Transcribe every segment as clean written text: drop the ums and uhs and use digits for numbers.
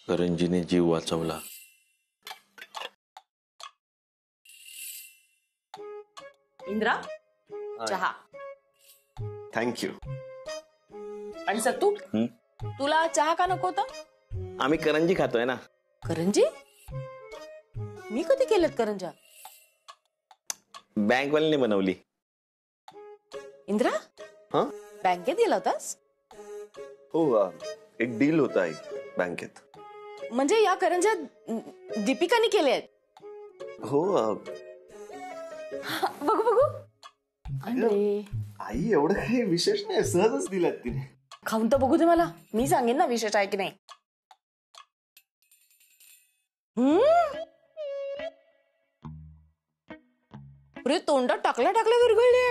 करंजीने जीव वाचवला. इंद्रा, चहा. थँक्यू. आणि सत्तू, तुला चहा का नको होता? आम्ही करंजी खातोय ना. करंजी? मी कधी केलेत करंजा? बँकवाल्याने बनवली. इंद्रा, हा, बँकेत गेला होतास? हो, एक डील होता आई बँकेत. म्हणजे या करंजा दीपिकाने केल्या आहेत? हो. बघू बघू. अरे आई एवढं काही विशेष नाही, सहजच दिल्यात तिने. खाऊन तर बघू दे मला, मी सांगेन ना विशेष आहे की नाही. अरे तोंडात टाकल्या टाकल्या विरघळले.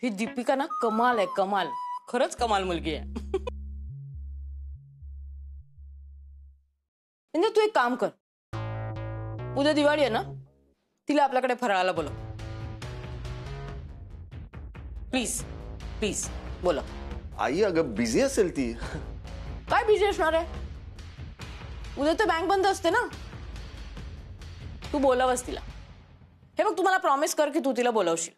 ही दीपिका ना कमाल आहे, कमाल. खरंच कमाल मुलगी आहे. म्हणजे तू एक काम कर, उद्या दिवाळी आहे ना, तिला आपल्याकडे फराळाला बोलव. प्लीज प्लीज बोला. आई अगं बिझी असेल ती. काय बिझी असणार आहे? उद्या तर बँक बंद असते ना. तू बोलावस तिला. हे बघ, तुम्हाला प्रॉमिस कर की तू तिला बोलावशील.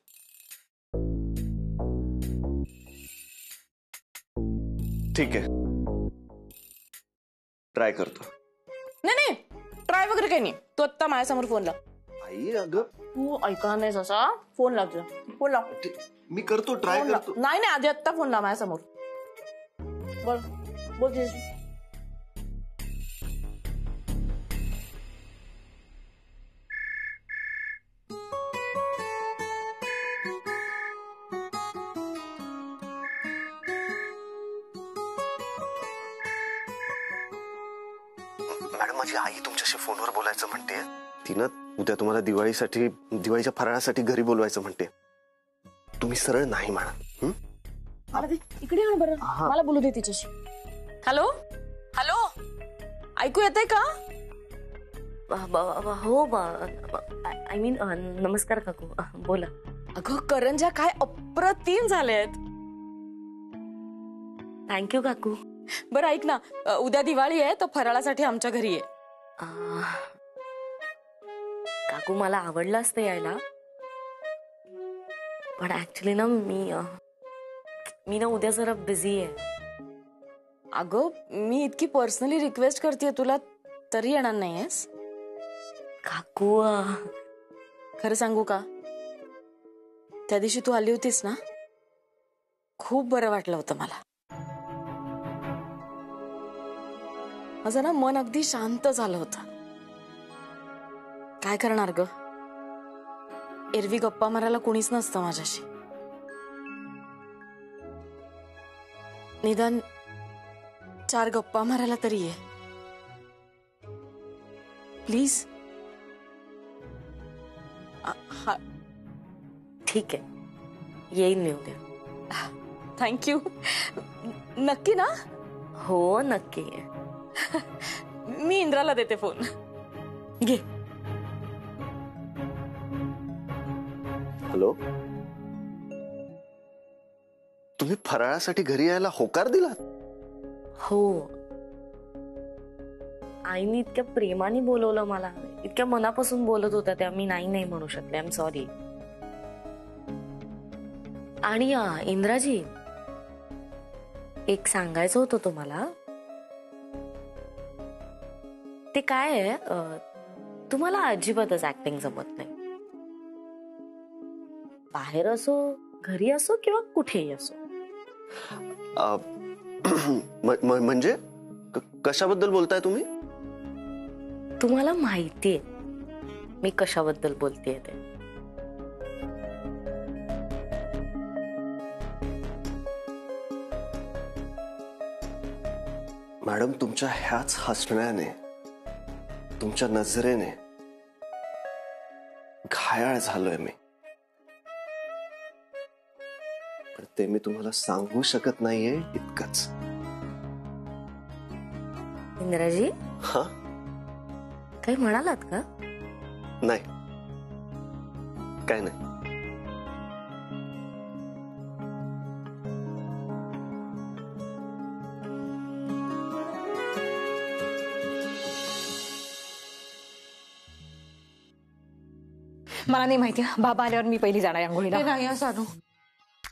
ठीक आहे, ट्राय करतो. नाही नाही, ट्राय वगैरे काही नाही. तू आत्ता माझ्यासमोर फोन लाव. आई अगं तू ऐकणार नाहीस असा. फोन लाव तुझा. फोन लाव. मी करतो, ट्राय फोन लाव. करतो. नाही नाही, आधी आत्ता फोन लाव माझ्यासमोर. बोल बोल तिच्याशी. मॅडम, माझी आई तुमच्याशी फोनवर बोलायचं म्हणते. तिनं उद्या तुम्हाला दिवाळीच्या फराळासाठी घरी बोलवायचं म्हणते. तुम्ही सरळ नाही म्हणा. इकडे आण बरं, मला बोलू दे तिच्याशी. हॅलो हॅलो, ऐकू येतंय का? हो, आय मीन नमस्कार काकू, बोला. अगं करंजा काय अप्रतिम झाल्यात. थँक्यू काकू. बरं ऐक ना, उद्या दिवाळी आहे तर फराळासाठी आमच्या घरी आहे. काकू मला आवडलं असतं यायला, पण ऍक्च्युली ना मी ना उद्या जरा बिझी आहे. अगं मी इतकी पर्सनली रिक्वेस्ट करते तुला, तरी येणार नाहीयेस? काकू खरं सांगू का, त्या दिवशी तू आली होतीस ना, खूप बरं वाटलं होतं मला. माझं ना मन अगदी शांत झालं होतं. काय करणार ग, एरवी गप्पा मारायला कोणीच नसतं माझ्याशी. निदान 4 गप्पा मारायला तरी ये प्लीज. ठीक आहे, येईन मी उद्या. थँक्यू. नक्की ना? हो नक्की. मी इंद्राला देते फोन. घे. हॅलो, तुम्ही फराळासाठी घरी यायला होकार दिलात? हो, आईने इतक्या प्रेमाने बोलवलं मला, इतक्या मनापासून बोलत होत्या त्या. मी नाही म्हणू शकले. I am sorry. आणि इंद्राजी, एक सांगायचं होतं तुम्हाला. ते काय आहे, तुम्हाला अजिबातच ऍक्टिंग जमत नाही. बाहेर असो, घरी असो किंवा कुठेही असो. म्हणजे कशाबद्दल बोलताय तुम्ही? तुम्हाला माहितीये मी कशाबद्दल बोलतेय ते. मॅडम, तुमच्या ह्याच हसण्याने, तुमच्या नजरेने घायाळ झालोय मी. पण ते मी तुम्हाला सांगू शकत नाहीये, इतकंच. इंद्राजी, हा, काही म्हणालात का? नाही, काय नाही. मला नाही माहिती. बाबा आल्यावर मी पहिली जाणार आंघोळीला. हे नाही सानू,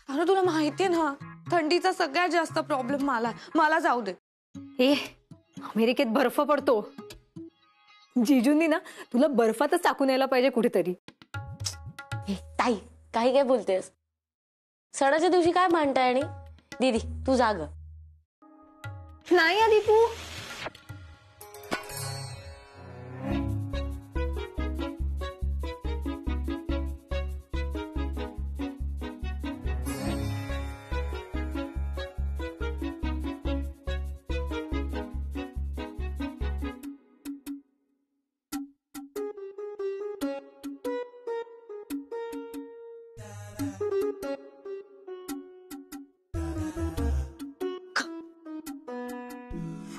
अरे तुला माहितीये ना थंडीचा सगळ्यात जास्त प्रॉब्लेम मला जाऊ दे. ए अमेरिकेत बर्फ पडतो. जिजूंनी ना तुला बर्फातच टाकून यायला पाहिजे कुठेतरी. ताई काही काय बोलतेस? सणाच्या दिवशी काय म्हणताय? आणि दीदी तू जाग. नाही दीपू.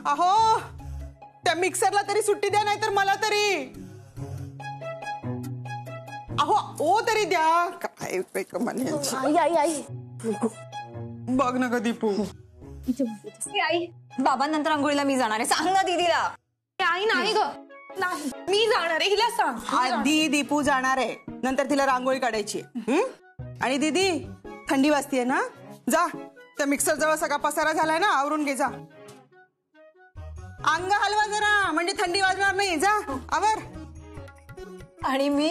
अहो त्या मिक्सरला तरी सुट्टी द्या, नाही तर मला तरी. अहो ओ तरी द्या. काय म्हणायची. आई आई आई बघ ना ग दीपू. आई बाबांनंतर आंघोळीला मी जाणार आहे. सांग ना दीदीला. आई नाही ग, नाही मी जाणार आहे. हिला सांग. आधी दीपू जाणार आहे, नंतर तिला रांगोळी काढायची. आणि दीदी थंडी वाजतीये ना, जा त्या मिक्सर जवळ सगळा पसारा झालाय ना, आवरून घे जा. अंग हलवा जरा, म्हणजे थंडी वाजणार नाही. जा आवर. आणि मी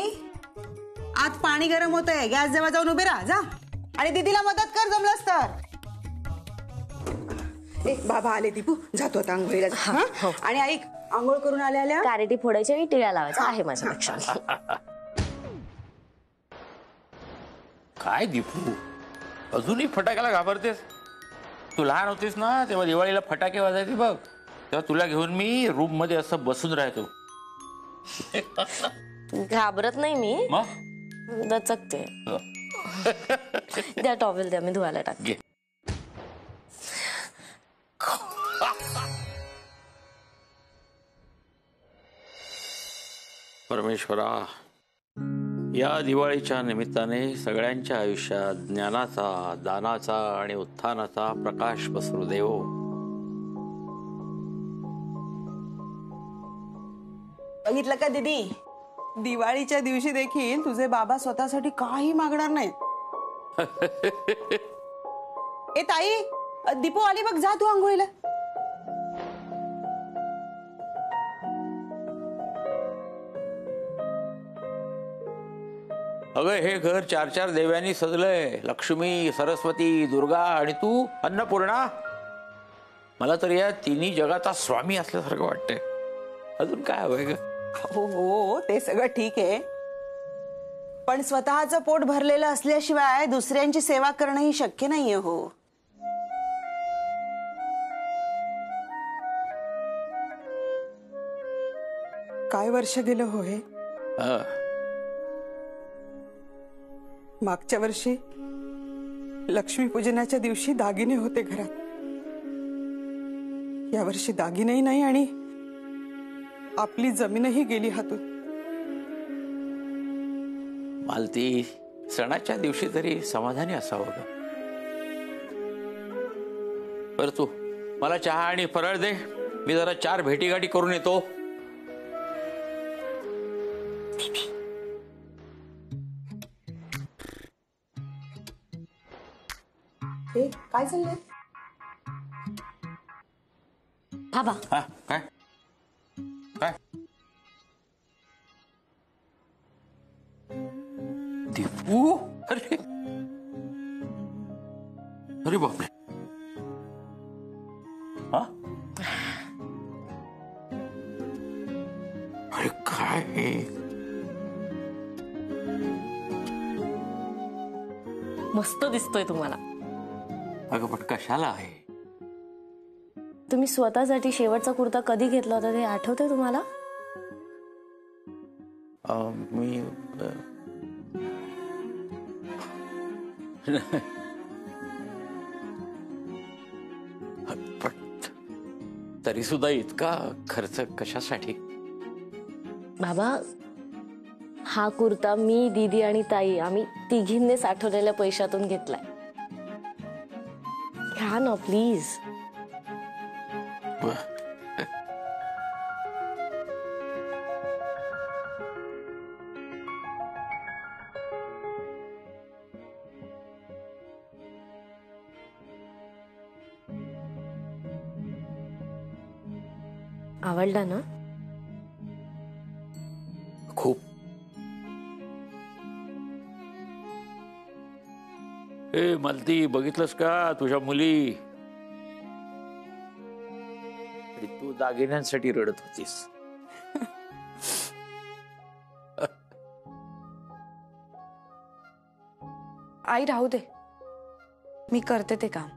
आत पाणी गरम होतंय, गॅस जवळ जाऊन उभे राहा. जा आणि दीदीला मदत कर जमलंस तर. एक बाबा आले दीपू, जातो आता आंघोळीला. जा. आणि ऐक, आंघोळ करून आल्या आल्या कारेटी फोडायच्या वेळी टिळा लावायचा आहे माझ्या लक्षात. काय दीपू अजूनही फटाक्याला घाबरतेस? तू लहान होतीस ना तेव्हा दिवाळीला फटाके वाजायचे बघ, तेव्हा तुला घेऊन मी रूम मध्ये असं बसून राहतो. घाबरत नाही मी, मग दचकते. द्या टॉवेल द्या, मी धुवायला टाकते. घे. परमेश्वरा, या दिवाळीच्या निमित्ताने सगळ्यांच्या आयुष्यात ज्ञानाचा, दानाचा आणि उत्थानाचा प्रकाश पसरू देव. बघितलं का दीदी, दिवाळीच्या दिवशी देखील तुझे बाबा स्वतःसाठी काही मागणार नाही. ए ताई, दीपू आली बघ, जा तू आंघोळीला. अगं हे घर 4-4 देव्यांनी सजलंय. लक्ष्मी, सरस्वती, दुर्गा आणि तू अन्नपूर्णा. मला तर या तिन्ही जगाचा स्वामी असल्यासारखं वाटतंय. अजून काय हवंय ग? हो हो, ते सगळं ठीक आहे, पण स्वतःचं पोट भरलेलं असल्याशिवाय दुसऱ्यांची सेवा करणंही शक्य नाहीये. हो, काय वर्ष गेलं हो हे. मागच्या वर्षी लक्ष्मीपूजनाच्या दिवशी दागिने होते घरात. या वर्षी दागिनेही नाही आणि आपली जमीनही गेली हातून. मालती, सणाच्या दिवशी तरी समाधानी असावं ग. बर तू मला चहा आणि फराळ दे, मी जरा 4 भेटीगाठी करून येतो. काय चाललंय बाबा? हा काय काय दीपू? अरे अरे बापरे. हा अरे काय हे? मस्त दिसतोय तुम्हाला. अगं पण कशाला आहे? तुम्ही स्वतःसाठी शेवटचा कुर्ता कधी घेतला होता ते आठवतंय तुम्हाला? मी पण तरी सुद्धा इतका खर्च कशासाठी? बाबा, हा कुर्ता मी, दीदी आणि ताई आम्ही तिघींनी साठवलेल्या पैशातून घेतलाय. घ्या ना प्लीज. आवडला ना? खूप. ए मलती, बघितलंस का तुझ्या मुली? आणि तू दागिन्यांसाठी रडत होतीस. आई राहू दे, मी करते ते काम.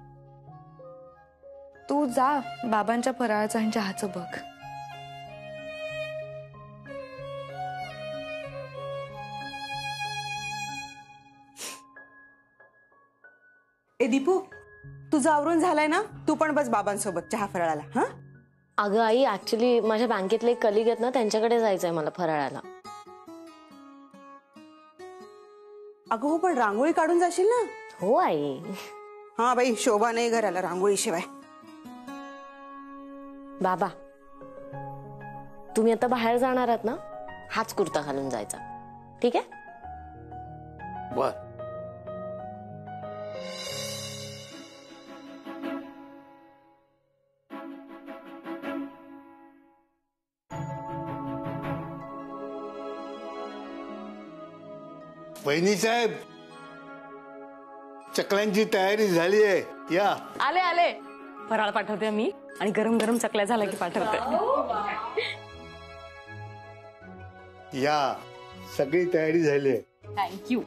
तू जा बाबांच्या फराळाचं आणि चहाचं बघ. ए दीपू, तुझं आवरून झालंय ना? तू पण बस बाबांसोबत चहा फराळाला. हा, अगं आई, ऍक्च्युली माझ्या बँकेतले एक कलिग आहेत ना, त्यांच्याकडे जायचंय मला फराळाला. अगं हो, पण रांगोळी काढून जाशील ना? हो आई. हा बाई, शोभा नाही घराला रांगोळी शिवाय. बाबा, तुम्ही आता बाहेर जाणार आहात ना, हाच कुर्ता घालून जायचा, ठीक आहे? बर. वहिनी साहेब, चकल्यांची तयारी झाली आहे, या. आले आले. फराळ पाठवते मी, आणि गरम गरम चकल्या झाल्या की पाठवते. या, सगळी तयारी झाली आहे. थँक्यू.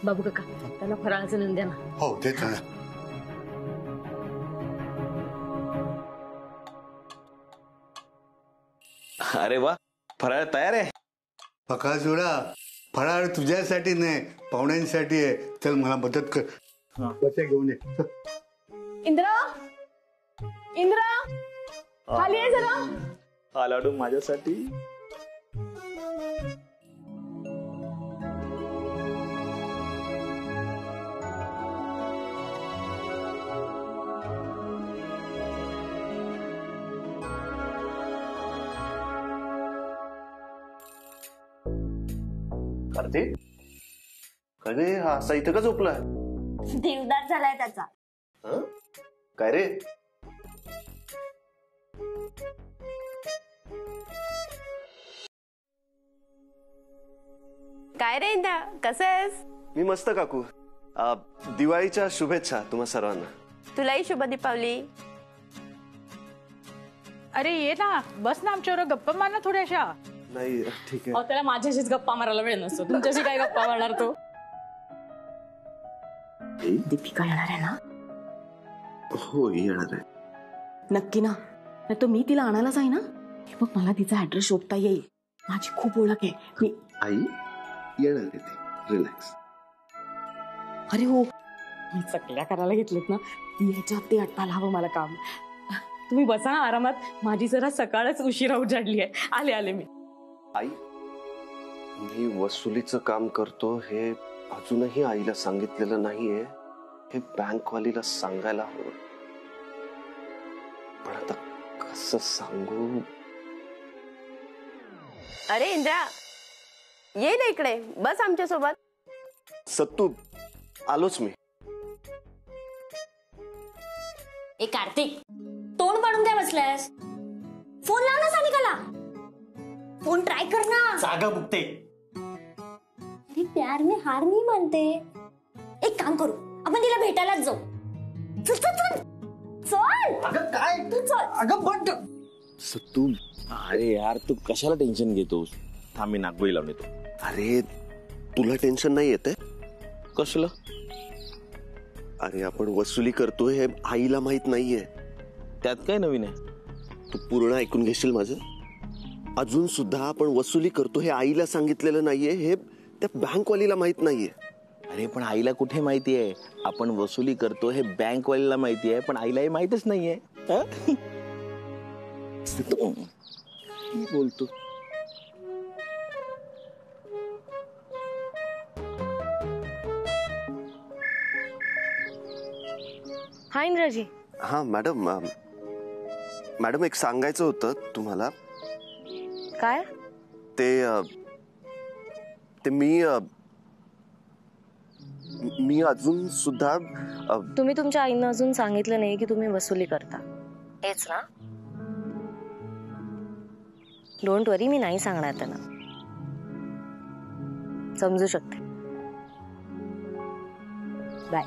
बाबू काका, त्यांना फराळाचं नेऊन द्या ना. हो, देतो ना. अरे वा, फराळ तयार आहे. फकाजुडा, फराळ तुझ्यासाठी नाही, पाहुण्यांसाठी आहे. चल, मला मदत कर. बसे घेऊन ये. इंद्रा, इंद्रा, खाली आहे जरा. हा लाडू माझ्यासाठी. कार्तिक, अरे हा असा इथं का झोपलाय? देवदार झालाय त्याचा. हं? काय रे? काय रे इंद्रा, कसं आहेस? मी मस्त काकू. दिवाळीच्या शुभेच्छा तुम्हा सर्वांना. तुलाही शुभ दीपावली. अरे ये ना, बस ना आमच्यावर गप्पा मार ना थोड्याशा. नाही, ठीक आहे. अहो, त्याला माझ्याशीच गप्पा मारायला वेळ नसतो, तुमच्याशी काय गप्पा मारणार तो? दीपिका येणार आहे ना? हो, येणार आहे. नक्की ना? नाही तो मी तिला आणायला जाई ना. हे बघ, मला तिचा ऍड्रेस शोधता येईल. माझी खूप ओळख आहे. मी आई येणार आहे ते. रिलॅक्स. अरे हो, मी चकल्या करायला घेतलेत ना, ती ह्याच्यात ते आठवायला हवं मला काम. तुम्ही बसा ना आरामात, माझी जरा सकाळच उशिरा उजाडली आहे. आले आले मी. आई, मी वसुलीचं काम करतो हे अजूनही आईला सांगितलेलं नाहीये. हे बँकवालीला सांगायला हवं, पण आता कसं सांगू? अरे इंद्रा, ये ना इकडे, बस आमच्या सोबत. सत्तू, आलोच मी. ए कार्तिक, तोंड पाडून काय बसलायस? फोन लाव ना सानिकाला. फोन ट्राय कर ना. जागा बुकते. अरे प्यार में हार नहीं मानते. एक काम करू, आपण तिला भेटायलाच जाऊ. चल चल चल चल. अगं काय? तू चल. अगं बट. सत्तू, अरे यार तू कशाला टेन्शन घेतोस? थांब, मी नागोळी लावून येतो. अरे, तुला टेन्शन नाही येते? कसलं? अरे, आपण वसुली करतोय हे आईला माहित नाहीये. त्यात काय नवीन आहे? तू पूर्ण ऐकून घेशील माझं? अजून सुद्धा आपण वसुली करतो हे आईला सांगितलेलं नाहीये. हे त्या बँकवालीला माहित नाहीये. अरे पण आईला कुठे माहिती आहे? आपण वसुली करतो हे बँकवालीला माहिती आहे, पण आईलाही माहितच नाहीये. बोलतो. हा इंद्राजी. हा मॅडम, मॅडम एक सांगायचं होतं तुम्हाला. काय? ते मी मी अजून सुद्धा तुम्ही तुमच्या आईनं अजून सांगितलं नाही की तुम्ही वसुली करता, हेच ना? डोंट वरी, मी नाही सांगणार त्यांना, समजू शकते. बाय.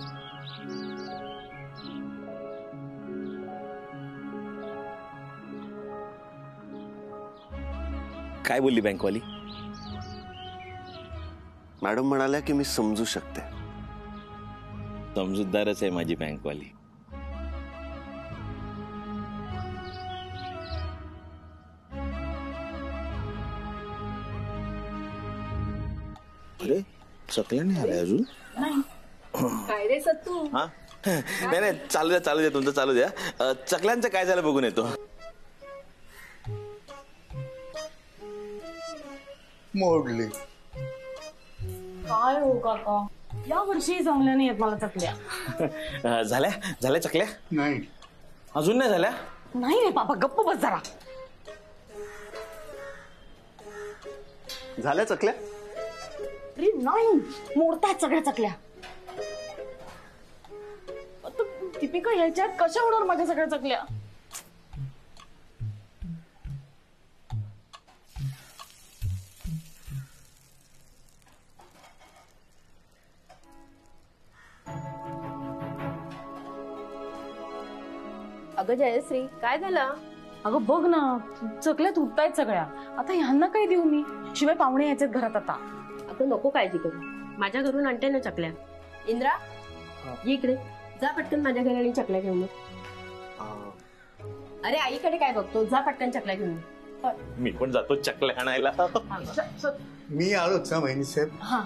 काय बोलली बँकवाली? मॅडम म्हणाल्या की मी समजू शकते. समजूतदारच आहे माझी बँकवाली. अरे चकल्या नाही आलाय अजून? काय रे सत्तू? हा नाही नाही, चालू द्या तुमचं चालू द्या. चकल्यांचं काय झालं बघून येतो. मोडली. काय हो काका, या वर्षी जमल्या नाही मला चकल्या. झाल्या चकल्या? नाही. अजून नाही झाल्या? नाही रे बाबा, गप्प बस जरा. झाल्या चकल्या? अरे नाही, मोडतात सगळ्या चकल्या. आता दीपिका ह्याच्यात कशा होणार माझ्या सगळ्या चकल्या? अगं जयश्री, काय झालं? अगं बघ ना, चकल्या तुटतायत सगळ्या. आता ह्यांना काय देऊ मी? शिवाय पाहुणे यायचे घरात आता. अगं नको काळजी करू, माझ्या घरून आणते ना चकल्या. इंद्रा, ये इकडे, जा पटकन माझ्या घरी आणि चकल्या घेऊन ये. अरे आईकडे काय बघतो, जा पटकन चकल्या घेऊन ये. मी पण जातो चकल्या आणायला. मी आलोच ना बहिणी साहेब. हा